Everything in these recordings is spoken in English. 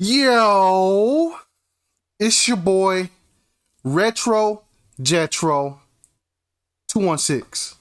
Yo, it's your boy Retro Jetro 216.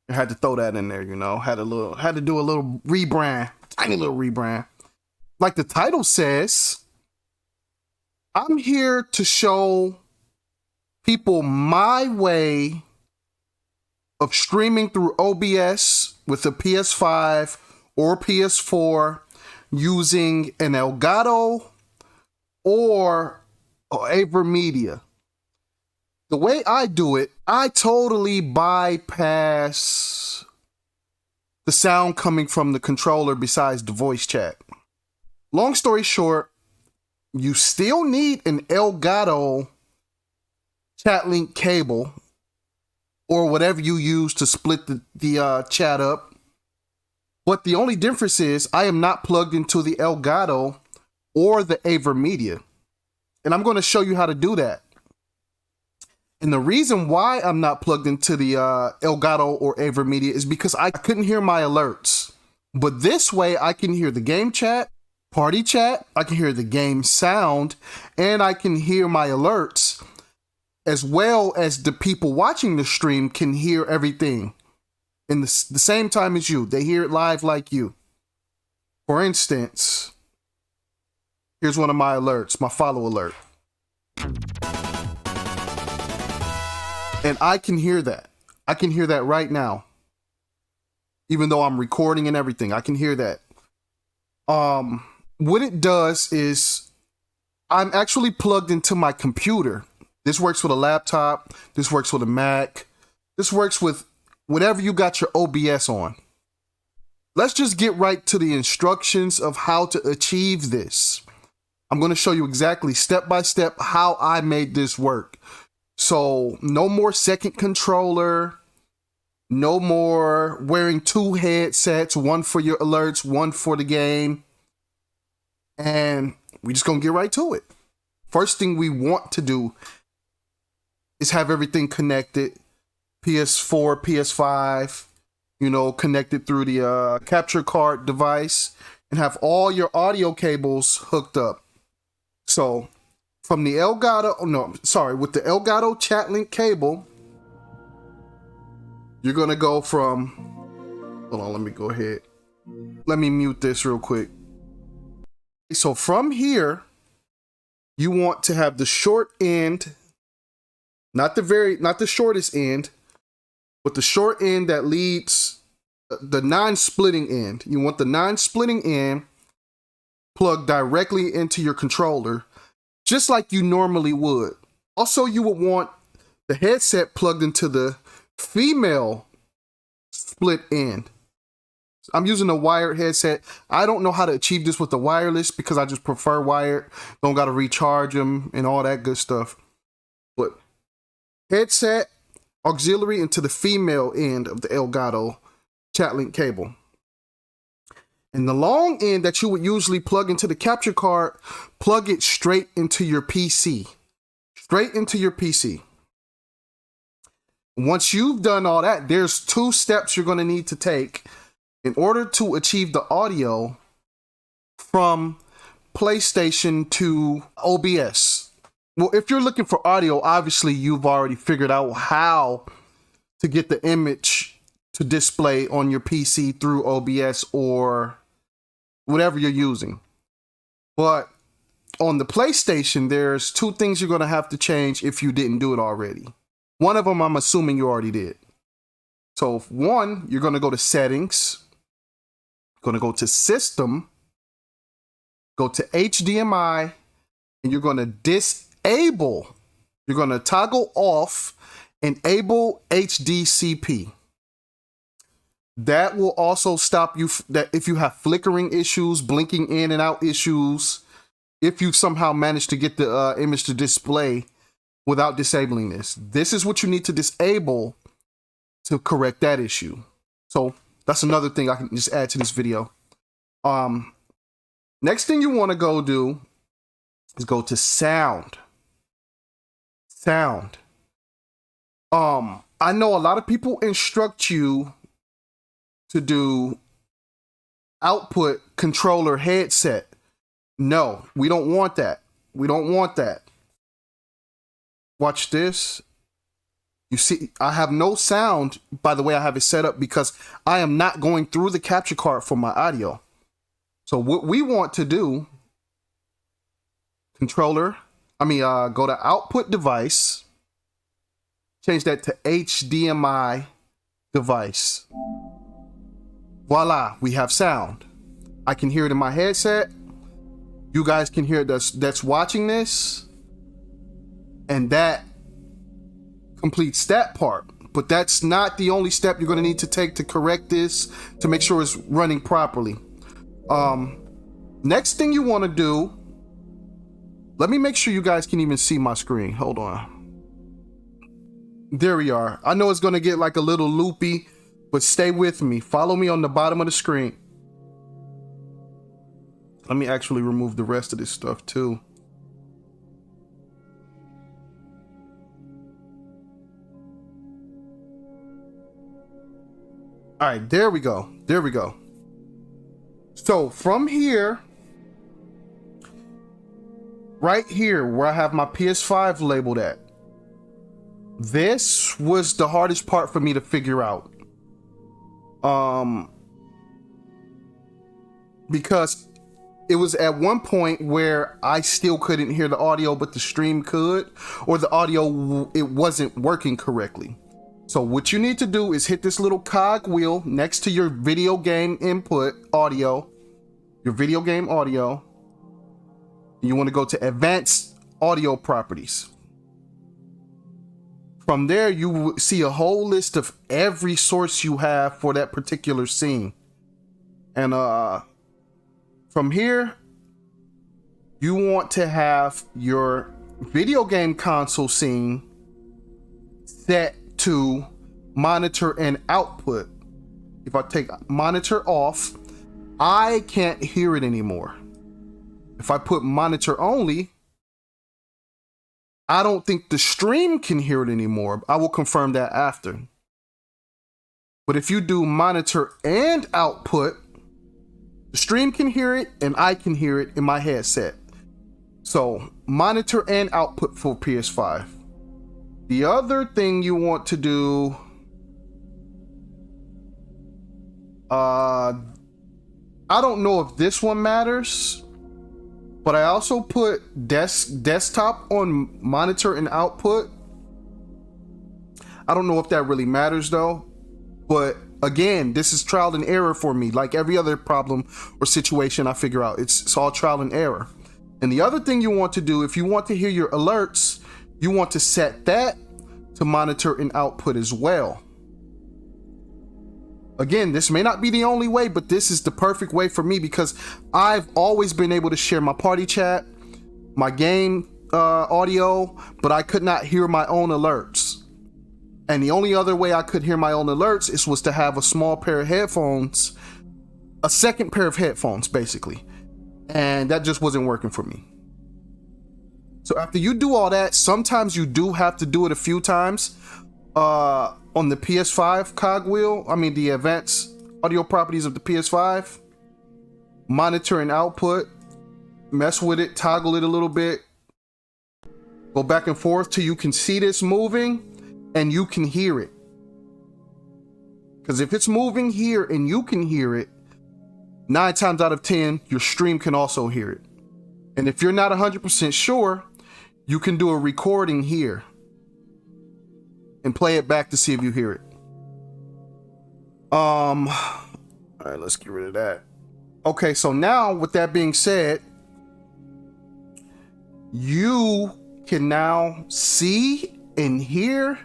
I had to throw that in there, you know. Had to do a little rebrand, tiny little rebrand. Like the title says, I'm here to show people my way of streaming through OBS with a PS5 or PS4 using an Elgato or AverMedia. The way I do it, I totally bypass the sound coming from the controller besides the voice chat. Long story short, you still need an Elgato Chat Link Cable or whatever you use to split the chat up. But the only difference is I am not plugged into the Elgato or the AverMedia. And I'm going to show you how to do that. And the reason why I'm not plugged into the Elgato or AverMedia is because I couldn't hear my alerts. But this way I can hear the game chat, party chat, I can hear the game sound, and I can hear my alerts, as well as the people watching the stream can hear everything in the same time as you. They hear it live like you. For instance, here's one of my alerts, my follow alert. And I can hear that. I can hear that right now. Even though I'm recording and everything, I can hear that. What it does is I'm actually plugged into my computer. This works with a laptop. This works with a Mac. This works with whatever you got your OBS on. Let's just get right to the instructions of how to achieve this. I'm going to show you exactly step by step how I made this work. So no more second controller, no more wearing two headsets, one for your alerts, one for the game. And we're just going to get right to it. First thing we want to do is have everything connected. PS4, PS5, you know, connected through the capture card device, and have all your audio cables hooked up. So from the with the Elgato Chat Link Cable, you're going to go from, hold on, let me go ahead. Let me mute this real quick. So from here, you want to have the short end, not the shortest end, but the short end that leads the non-splitting end. You want the non-splitting end plugged directly into your controller, just like you normally would. Also, you would want the headset plugged into the female split end. I'm using a wired headset. I don't know how to achieve this with the wireless because I just prefer wired. Don't got to recharge them and all that good stuff. But headset auxiliary into the female end of the Elgato Chat Link Cable. And the long end that you would usually plug into the capture card, plug it straight into your PC. Straight into your PC. Once you've done all that, there's two steps you're going to need to take in order to achieve the audio from PlayStation to OBS. Well, if you're looking for audio, obviously you've already figured out how to get the image to display on your PC through OBS or whatever you're using. But on the PlayStation, there's two things you're going to have to change if you didn't do it already. One of them, I'm assuming you already did. So one, you're going to go to settings, going to go to system, go to HDMI, and you're going to disable, you're going to toggle off, enable HDCP. That will also stop you that if you have flickering issues, blinking in and out issues, if you somehow manage to get the image to display without disabling this. This is what you need to disable to correct that issue. So that's another thing I can just add to this video. Next thing you want to go do is go to sound. Sound. I know a lot of people instruct you to do output controller headset. No, we don't want that. We don't want that. Watch this. You see, I have no sound. By the way, I have it set up because I am not going through the capture card for my audio. So what we want to do, go to output device, change that to HDMI device. Voila, we have sound. I can hear it in my headset. You guys can hear it that's watching this. And that completes that part. But that's not the only step you're going to need to take to correct this, to make sure it's running properly. Next thing you want to do, let me make sure you guys can even see my screen. Hold on. There we are. I know it's going to get like a little loopy, but stay with me. Follow me on the bottom of the screen. Let me actually remove the rest of this stuff too. All right, there we go. There we go. So from here, right here where I have my PS5 labeled at, this was the hardest part for me to figure out. Because it was at one point where I still couldn't hear the audio, but the stream could, or the audio, it wasn't working correctly. So what you need to do is hit this little cog wheel next to your video game input audio, your video game audio. You want to go to advanced audio properties. From there, you will see a whole list of every source you have for that particular scene. And from here, you want to have your video game console scene set to monitor and output. If I take monitor off, I can't hear it anymore. If I put monitor only, I don't think the stream can hear it anymore. I will confirm that after. But if you do monitor and output, the stream can hear it and I can hear it in my headset. So monitor and output for PS5. The other thing you want to do, I don't know if this one matters, but I also put desktop on monitor and output. I don't know if that really matters though, but again, this is trial and error for me. Like every other problem or situation I figure out, it's all trial and error. And the other thing you want to do, if you want to hear your alerts, you want to set that to monitor and output as well. Again, this may not be the only way, but this is the perfect way for me because I've always been able to share my party chat, my game audio, but I could not hear my own alerts. And the only other way I could hear my own alerts was to have a small pair of headphones, a second pair of headphones basically. And that just wasn't working for me. So after you do all that, sometimes you do have to do it a few times on the PS5 cogwheel. I mean, the advanced audio properties of the PS5. Monitor and output. Mess with it, toggle it a little bit. Go back and forth till you can see this moving and you can hear it. Because if it's moving here and you can hear it, 9 times out of 10, your stream can also hear it. And if you're not 100% sure, you can do a recording here and play it back to see if you hear it. All right, let's get rid of that. Okay, so now with that being said, you can now see and hear.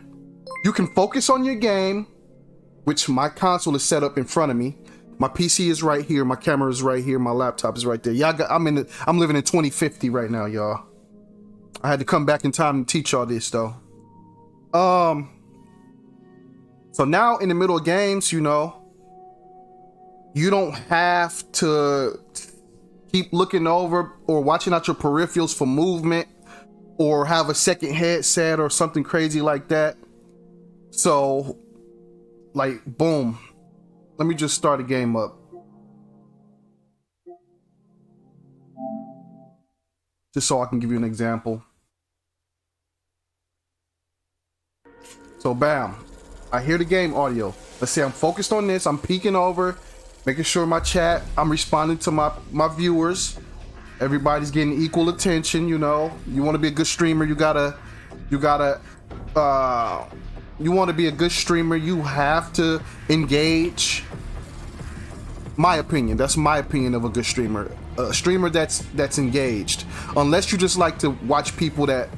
You can focus on your game, which my console is set up in front of me. My PC is right here. My camera is right here. My laptop is right there. I'm living in 2050 right now, y'all. I had to come back in time to teach y'all this though. So now in the middle of games, you know, you don't have to keep looking over or watching out your peripherals for movement, or have a second headset or something crazy like that. So, like, boom. Let me just start a game up. Just so I can give you an example. So, bam. I hear the game audio. Let's say I'm focused on this. I'm peeking over, making sure my chat, I'm responding to my viewers. Everybody's getting equal attention, you know. You want to be a good streamer, you want to be a good streamer, you have to engage. My opinion, that's my opinion of a good streamer. A streamer that's engaged. Unless you just like to watch people that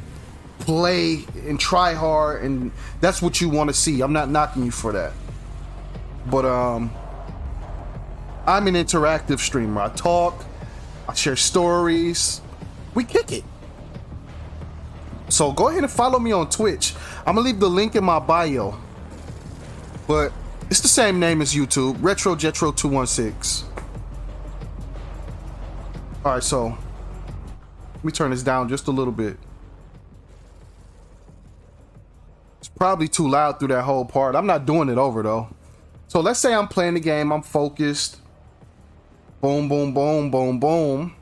play and try hard, and that's what you want to see. I'm not knocking you for that. But I'm an interactive streamer. I talk, I share stories, we kick it. So go ahead and follow me on Twitch. I'm gonna leave the link in my bio, but it's the same name as YouTube, RetroJetro216. All right, so let me turn this down just a little bit. It's probably too loud through that whole part. I'm not doing it over though. So let's say I'm playing the game, I'm focused. Boom, boom, boom, boom, boom.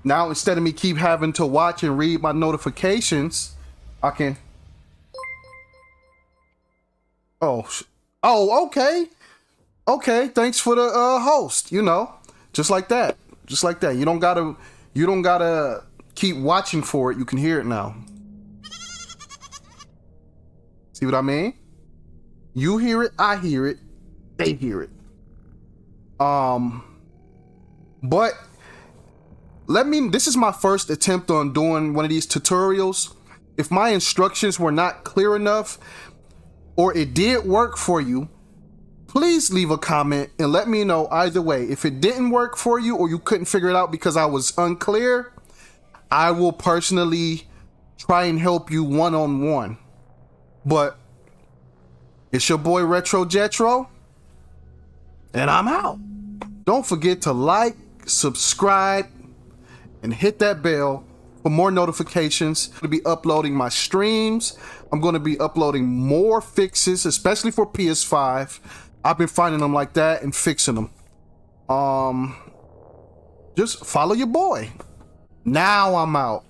Now, instead of me keep having to watch and read my notifications, I can... Oh, okay. Okay, thanks for the host, you know. Just like that. Just like that. You don't gotta keep watching for it. You can hear it now. See what I mean? You hear it, I hear it, they hear it. But this is my first attempt on doing one of these tutorials. If my instructions were not clear enough, or it did work for you, please leave a comment and let me know either way. If it didn't work for you, or you couldn't figure it out because I was unclear, I will personally try and help you one-on-one. But it's your boy Retro Jetro, and I'm out. Don't forget to like, subscribe, and hit that bell for more notifications. I'm going to be uploading my streams. I'm going to be uploading more fixes, especially for PS5. I've been finding them like that and fixing them. Just follow your boy. Now I'm out.